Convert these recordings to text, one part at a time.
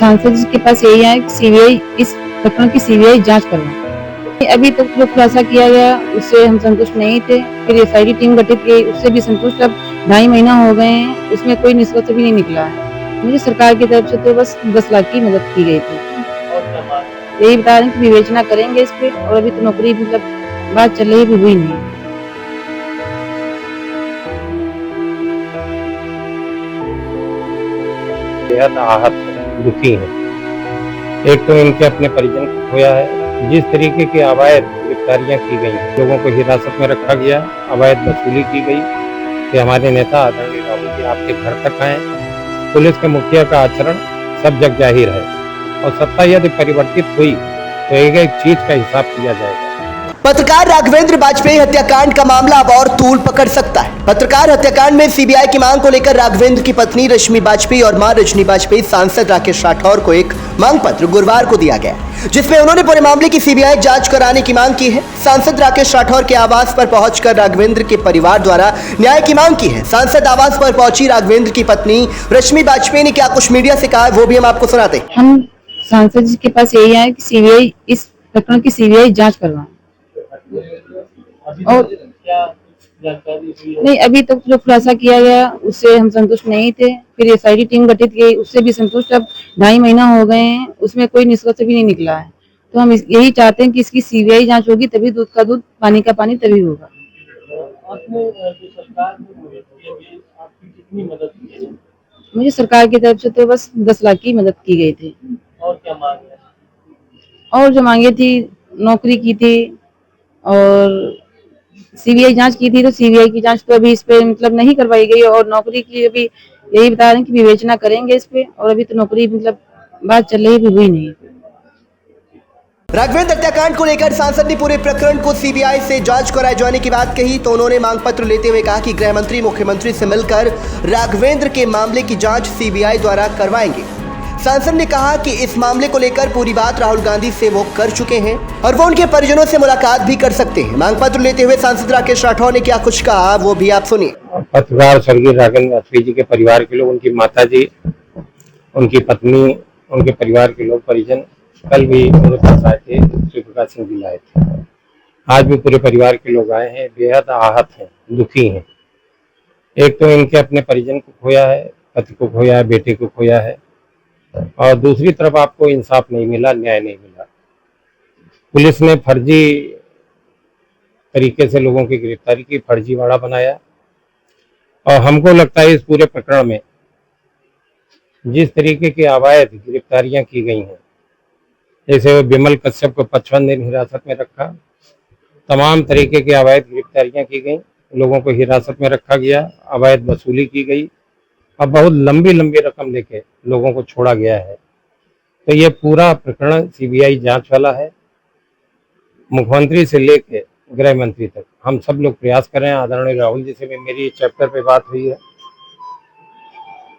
सांसद जी के पास यही है कि सीबीआई इस प्रकरण की सीबीआई जांच करवाए। अभी तक जो खुलासा किया गया उससे हम संतुष्ट नहीं थे। फिर एसआईटी टीम गठित की, उससे भी संतुष्ट अब 2.5 महीना हो गए हैं, उसमें कोई निष्कर्ष भी नहीं निकला है। मुझे सरकार की तरफ से तो बस 10 लाख की मदद की गई थी। यही बता रहे हैं कि विवेचना करेंगे इस पे, और अभी तो नौकरी बात चल रही भी हुई नहीं है। बेहद आहत है, दुखी है। एक तो इनके अपने परिजन को खोया है, जिस तरीके की अवैध गिरफ्तारियां की गई हैं, लोगों को हिरासत में रखा गया, अवैध वसूली की गई कि हमारे नेता आदरणीय राहुल जी आपके घर तक आए। पुलिस के मुखिया का आचरण सब जग जाहिर है, और सत्ता यदि परिवर्तित हुई तो एक चीज का हिसाब किया जाएगा। पत्रकार राघवेंद्र बाजपेयी हत्याकांड का मामला अब और तूल पकड़ सकता है। पत्रकार हत्याकांड में सीबीआई की मांग को लेकर राघवेंद्र की पत्नी रश्मि बाजपेयी और मां रजनी बाजपेयी सांसद राकेश राठौर को एक मांग पत्र गुरुवार को दिया गया, जिसमें उन्होंने पूरे मामले की सीबीआई जांच कराने की मांग की है। सांसद राकेश राठौर के आवास पर पहुंचकर राघवेंद्र के परिवार द्वारा न्याय की मांग की है। सांसद आवास पर पहुंची राघवेंद्र की पत्नी रश्मि बाजपेयी ने क्या कुछ मीडिया से कहा, वो भी हम आपको सुनाते हैं। हम सांसद जी के पास यही है कि सीबीआई इस प्रकरण की सीबीआई जांच करवाए। और नहीं, अभी तक जो खुलासा किया गया उससे हम संतुष्ट नहीं थे। फिर एसआईटी टीम गठित की, उससे भी संतुष्ट अब 2.5 महीना हो गए हैं, उसमें कोई निष्कर्ष भी नहीं निकला है। तो हम यही चाहते हैं कि इसकी सीबीआई जांच होगी, तभी दूध का दूध पानी का पानी तभी होगा। मुझे सरकार की तरफ से तो बस 10 लाख की मदद की गई थी। और क्या मांग है? और जो मांगे थी, नौकरी की थी, और सीबीआई जांच की थी, तो सीबीआई की जांच तो अभी इस पे नहीं करवाई गई, और नौकरी की अभी यही बता रहे हैं कि विवेचना करेंगे इस पे, और अभी तो नौकरी बात चल रही भी हुई नहीं। राघवेंद्र हत्याकांड को लेकर सांसद ने पूरे प्रकरण को सीबीआई से जांच कराए जाने की बात कही, तो उन्होंने मांग पत्र लेते हुए कहा कि गृह मंत्री मुख्यमंत्री से मिलकर राघवेंद्र के मामले की जांच सीबीआई द्वारा करवाएंगे। सांसद ने कहा कि इस मामले को लेकर पूरी बात राहुल गांधी से वो कर चुके हैं और वो उनके परिजनों से मुलाकात भी कर सकते हैं। मांग पत्र लेते हुए सांसद राकेश राठौर ने क्या कुछ कहा, वो भी आप सुनिए। पत्रकार स्वर्गीय राघवेंद्र बाजपेयी जी के परिवार के लोग, उनकी माता जी, उनकी पत्नी, उनके परिवार के लोग, परिजन कल भी मेरे पास आए थे, शिवप्रकाश सिंह जी लाए थे। आज भी पूरे परिवार के लोग आए हैं, बेहद आहत हैं, दुखी हैं। एक तो इनके अपने परिजन को खोया है, पति को खोया है, बेटे को खोया है, और दूसरी तरफ आपको इंसाफ नहीं मिला, न्याय नहीं मिला। पुलिस ने फर्जी तरीके से लोगों की गिरफ्तारी की, फर्जीवाड़ा बनाया, और हमको लगता है इस पूरे प्रकरण में जिस तरीके की अवैध गिरफ्तारियां की गई हैं, जैसे विमल कश्यप को 55 दिन हिरासत में रखा, तमाम तरीके की अवैध गिरफ्तारियां की गई, लोगों को हिरासत में रखा गया, अवैध वसूली की गई, अब बहुत लंबी लंबी रकम लेके लोगों को छोड़ा गया है। तो ये पूरा प्रकरण सीबीआई जांच वाला है। मुख्यमंत्री से लेके गृह मंत्री तक हम सब लोग प्रयास कर रहे हैं। आदरणीय राहुल जी से भी मेरी इस चैप्टर पे बात हुई है,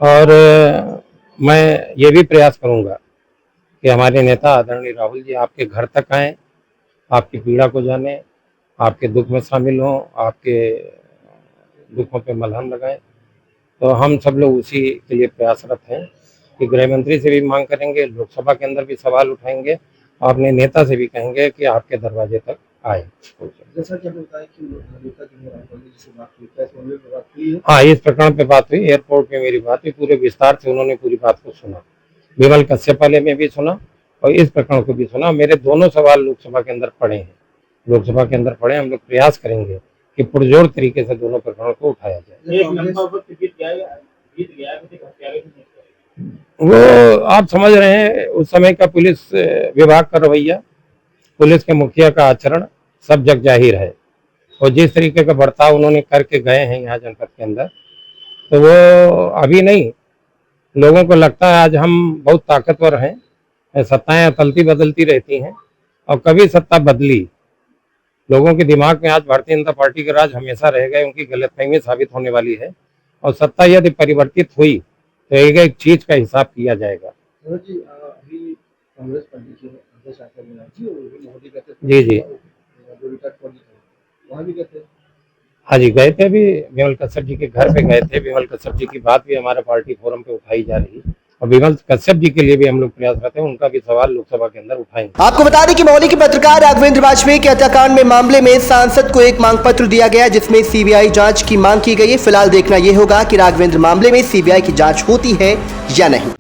और मैं ये भी प्रयास करूंगा कि हमारे नेता आदरणीय राहुल जी आपके घर तक आएँ, आपकी पीड़ा को जाने, आपके दुख में शामिल हों, आपके दुखों पे मलहम लगाएं। तो हम सब लोग उसी के लिए प्रयासरत हैं कि गृह मंत्री से भी मांग करेंगे, लोकसभा के अंदर भी सवाल उठाएंगे, और अपने नेता से भी कहेंगे कि आपके दरवाजे तक आए। जैसा कि होता है कि नेता जो है राहुल जी से बात हुई है, हाँ, इस प्रकरण पे बात हुई, एयरपोर्ट पे मेरी बात हुई, पूरे विस्तार से उन्होंने पूरी बात को सुना। विमल कश्यप वाले में भी सुना और इस प्रकरण को भी सुना। मेरे दोनों सवाल लोकसभा के अंदर पड़े हैं, लोकसभा के अंदर पड़े। हम लोग प्रयास करेंगे कि पुरजोर तरीके से दोनों प्रकरणों को उठाया जाए। वो आप समझ रहे हैं उस समय का पुलिस विभाग का रवैया, पुलिस के मुखिया का आचरण सब जग जाहिर है, और जिस तरीके का बर्ताव उन्होंने करके गए हैं यहाँ जनपद के अंदर, तो वो अभी नहीं, लोगों को लगता है आज हम बहुत ताकतवर हैं। सत्ताएं अतलती बदलती रहती हैं, और कभी सत्ता बदली, लोगों के दिमाग में आज भारतीय जनता पार्टी का राज हमेशा रहेगा, उनकी गलतफहमी साबित होने वाली है। और सत्ता यदि परिवर्तित हुई तो एक चीज का हिसाब किया जाएगा। जी जी, हाँ जी, गए थे, अभी विमल कश्यप जी के घर पे गए थे। विमल कश्यप जी की बात भी हमारे पार्टी फोरम पे उठाई जा रही है, और विमल कश्यप जी के लिए भी हम लोग प्रयासरत हैं, उनका भी सवाल लोकसभा के अंदर उठाएंगे। आपको बता दें कि मौली के पत्रकार राघवेंद्र वाजपेयी के हत्याकांड में मामले में सांसद को एक मांग पत्र दिया गया, जिसमें सीबीआई जांच की मांग की गई है। फिलहाल देखना यह होगा कि राघवेंद्र मामले में सीबीआई की जांच होती है या नहीं।